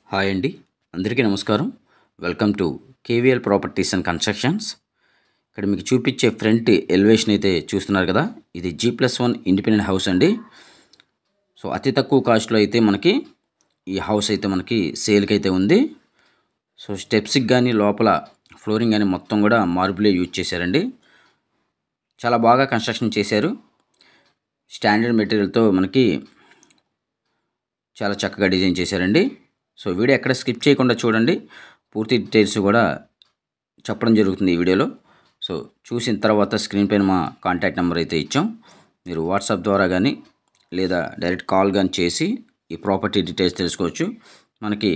Hi అండి, అందరికీ నమస్కారం. Welcome to KVL properties and constructions. ఇక్కడ మీకు చూపించే ఫ్రంట్ ఎలివేషన్ అయితే చూస్తున్నారు కదా, ఇది G+1 ఇండిపెండెంట్ హౌస్ అండి. సో అతి తక్కువ కాస్ట్లో అయితే మనకి ఈ హౌస్ అయితే మనకి సేల్కి అయితే ఉంది. సో స్టెప్స్కి కానీ లోపల ఫ్లోరింగ్ కానీ మొత్తం కూడా మార్బులే యూజ్ చేశారండి. చాలా బాగా కన్స్ట్రక్షన్ చేశారు. స్టాండర్డ్ మెటీరియల్తో మనకి చాలా చక్కగా డిజైన్ చేశారండి. సో వీడియో ఎక్కడ స్కిప్ చేయకుండా చూడండి, పూర్తి డీటెయిల్స్ కూడా చెప్పడం జరుగుతుంది ఈ వీడియోలో. సో చూసిన తర్వాత స్క్రీన్ పైన మా కాంటాక్ట్ నెంబర్ అయితే ఇచ్చాం. మీరు వాట్సాప్ ద్వారా కానీ లేదా డైరెక్ట్ కాల్ కానీ చేసి ఈ ప్రాపర్టీ డీటెయిల్స్ తెలుసుకోవచ్చు. మనకి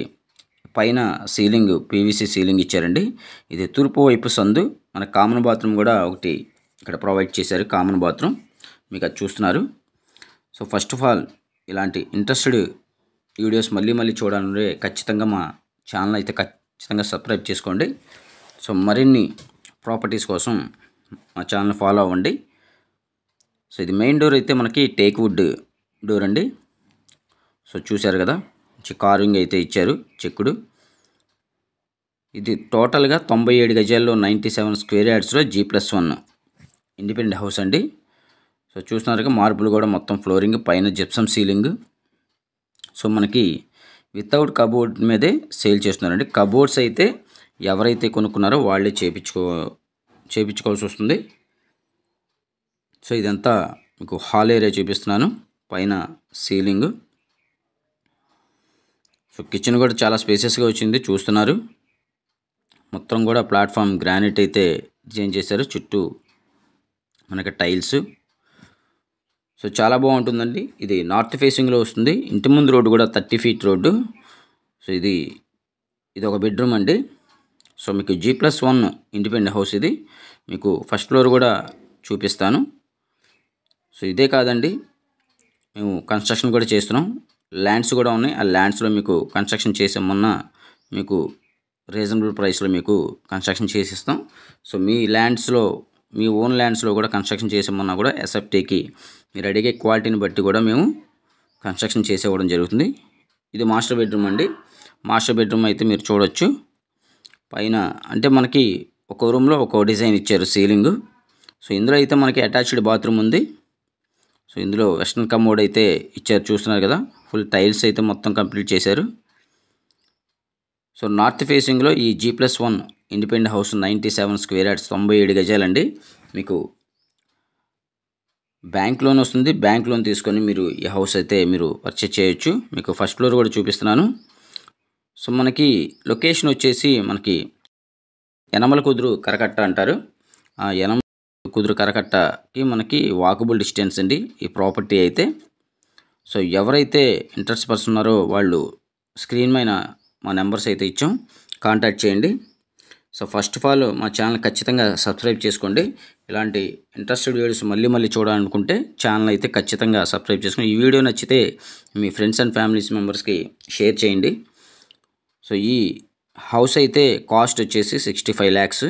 పైన సీలింగ్ పీవీసీ సీలింగ్ ఇచ్చారండి. ఇది తూర్పు వైపు సందు. మన కామన్ బాత్రూమ్ కూడా ఒకటి ఇక్కడ ప్రొవైడ్ చేశారు, కామన్ బాత్రూమ్ మీకు అది చూస్తున్నారు. సో ఫస్ట్ ఆఫ్ ఆల్ ఇలాంటి ఇంట్రెస్టెడ్ వీడియోస్ మళ్ళీ చూడాలంటే ఖచ్చితంగా మా ఛానల్ అయితే ఖచ్చితంగా సబ్స్క్రైబ్ చేసుకోండి. సో మరిన్ని ప్రాపర్టీస్ కోసం మా ఛానల్ ఫాలో అవ్వండి. సో ఇది మెయిన్ డోర్ అయితే మనకి టేక్ వుడ్ డోర్ అండి. సో చూశారు కదా, కార్వింగ్ అయితే ఇచ్చారు, చెక్కుడు. ఇది టోటల్గా 97 గజాల్లో 97 స్క్వేర్ యార్డ్స్లో G+1 ఇండిపెండెంట్ హౌస్ అండి. సో చూస్తున్నారు, మార్బుల్ కూడా మొత్తం ఫ్లోరింగ్, పైన జిప్సమ్ సీలింగ్. సో మనకి వితౌట్ కబోర్డ్ మీదే సేల్ చేస్తున్నారండి. కబోర్డ్స్ అయితే ఎవరైతే కొనుక్కున్నారో వాళ్ళే చేపించుకోవాల్సి వస్తుంది. సో ఇదంతా మీకు హాల్ ఏరియా చూపిస్తున్నాను, పైన సీలింగ్. సో కిచెన్ కూడా చాలా స్పేసెస్గా వచ్చింది, చూస్తున్నారు. మొత్తం కూడా ప్లాట్ఫామ్ గ్రానైట్ అయితే డిజైన్ చేశారు, చుట్టూ మనకి టైల్స్. సో చాలా బాగుంటుందండి. ఇది నార్త్ ఫేసింగ్లో వస్తుంది. ఇంటి ముందు రోడ్డు కూడా 30 ఫీట్ రోడ్డు. సో ఇది ఒక బెడ్రూమ్ అండి. సో మీకు G+1 ఇండిపెండెంట్ హౌస్ ఇది. మీకు ఫస్ట్ ఫ్లోర్ కూడా చూపిస్తాను. సో ఇదే కాదండి, మేము కన్స్ట్రక్షన్ కూడా చేస్తున్నాం. ల్యాండ్స్ కూడా ఉన్నాయి. ఆ ల్యాండ్స్లో మీకు కన్స్ట్రక్షన్ చేసామన్నా మీకు రీజనబుల్ ప్రైస్లో మీకు కన్స్ట్రక్షన్ చేసిస్తాం. సో మీ ఓన్ ల్యాండ్స్లో కూడా కన్స్ట్రక్షన్ చేసామన్నా కూడా ఎస్ఎఫ్టీకి మీరు అడిగే క్వాలిటీని బట్టి కూడా మేము కన్స్ట్రక్షన్ చేసేవ్వడం జరుగుతుంది. ఇది మాస్టర్ బెడ్రూమ్ అండి. మాస్టర్ బెడ్రూమ్ అయితే మీరు చూడొచ్చు. పైన అంటే మనకి ఒక రూమ్లో ఒక డిజైన్ ఇచ్చారు సీలింగ్. సో ఇందులో అయితే మనకి అటాచ్డ్ బాత్రూమ్ ఉంది. సో ఇందులో వెస్ట్రన్ కమోడ్ అయితే ఇచ్చారు, చూస్తున్నారు కదా. ఫుల్ టైల్స్ అయితే మొత్తం కంప్లీట్ చేశారు. సో నార్త్ ఫేసింగ్లో ఈ G+1 independent house 97 square yards 97 గజాలండి. మీకు బ్యాంక్ లోన్ వస్తుంది. బ్యాంక్ లోన్ తీసుకొని మీరు ఈ హౌస్ అయితే మీరు పర్చేజ్ చేయొచ్చు. మీకు ఫస్ట్ ఫ్లోర్ కూడా చూపిస్తున్నాను. సో మనకి లొకేషన్ వచ్చేసి మనకి యనమల కుదురు కరకట్ట అంటారు. ఆ యనమల కుదురు కరకట్టకి మనకి వాకబుల్ డిస్టెన్స్ అండి ఈ ప్రాపర్టీ అయితే. సో ఎవరైతే ఇంట్రెస్ట్ పర్సన్ ఉన్నారో వాళ్ళు స్క్రీన్ పైన మా నెంబర్స్ అయితే ఇచ్చాం, కాంటాక్ట్ చేయండి. సో ఫస్ట్ ఆఫ్ ఆల్ మా ఛానల్ ఖచ్చితంగా సబ్స్క్రైబ్ చేసుకోండి. ఇలాంటి ఇంట్రెస్టెడ్ వీడియోస్ మళ్ళీ చూడాలనుకుంటే ఛానల్ అయితే ఖచ్చితంగా సబ్స్క్రైబ్ చేసుకోండి. ఈ వీడియో నచ్చితే మీ ఫ్రెండ్స్ అండ్ ఫ్యామిలీస్ మెంబర్స్కి షేర్ చేయండి. సో ఈ హౌస్ అయితే కాస్ట్ వచ్చేసి 65 lakhs.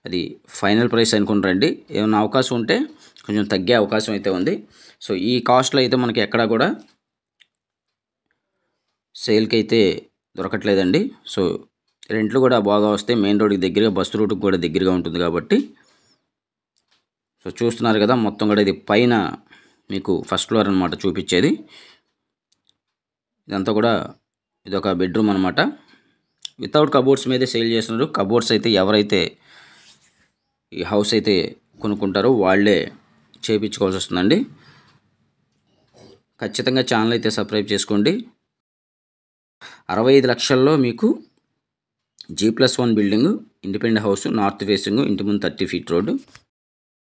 అది ఫైనల్ ప్రైస్ అనుకుంటారండి. ఏమైనా అవకాశం ఉంటే కొంచెం తగ్గే అవకాశం అయితే ఉంది. సో ఈ కాస్ట్లో అయితే మనకి ఎక్కడా కూడా సేల్కి అయితే దొరకట్లేదండి. సో రెంట్లు కూడా బాగా వస్తాయి. మెయిన్ రోడ్కి దగ్గరగా, బస్సు రూట్కి కూడా దగ్గరగా ఉంటుంది కాబట్టి. సో చూస్తున్నారు కదా, మొత్తం కూడా ఇది పైన మీకు ఫస్ట్ ఫ్లోర్ అనమాట చూపించేది. ఇదంతా కూడా ఇదొక బెడ్రూమ్ అనమాట. వితౌట్ కబోర్డ్స్ మీదే సేల్ చేస్తున్నారు. కబోర్డ్స్ అయితే ఎవరైతే ఈ హౌస్ అయితే కొనుక్కుంటారో వాళ్ళే చేయించుకోవాల్సి వస్తుందండి. ఖచ్చితంగా ఛానల్ అయితే సబ్స్క్రైబ్ చేసుకోండి. 65 లక్షల్లో మీకు G+1 building, independent house, north facing, ఇంటి ముందు 30 ఫీట్ రోడ్డు.